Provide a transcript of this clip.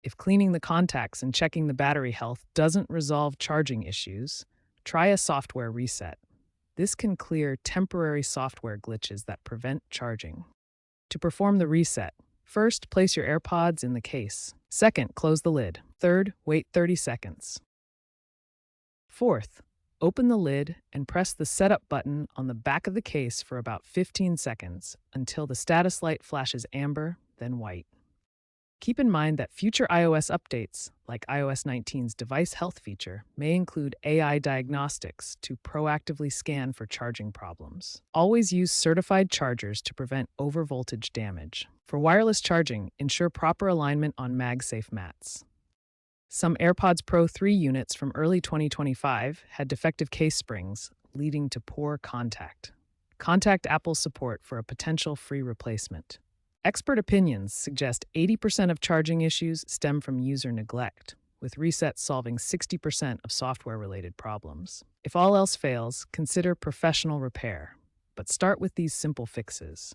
If cleaning the contacts and checking the battery health doesn't resolve charging issues, try a software reset. This can clear temporary software glitches that prevent charging. To perform the reset, first, place your AirPods in the case. Second, close the lid. Third, wait 30 seconds. Fourth, open the lid and press the setup button on the back of the case for about 15 seconds until the status light flashes amber, then white. Keep in mind that future iOS updates, like iOS 19's device health feature, may include AI diagnostics to proactively scan for charging problems. Always use certified chargers to prevent overvoltage damage. For wireless charging, ensure proper alignment on MagSafe mats. Some AirPods Pro 3 units from early 2025 had defective case springs, leading to poor contact. Contact Apple's support for a potential free replacement. Expert opinions suggest 80% of charging issues stem from user neglect, with resets solving 60% of software-related problems. If all else fails, consider professional repair, but start with these simple fixes.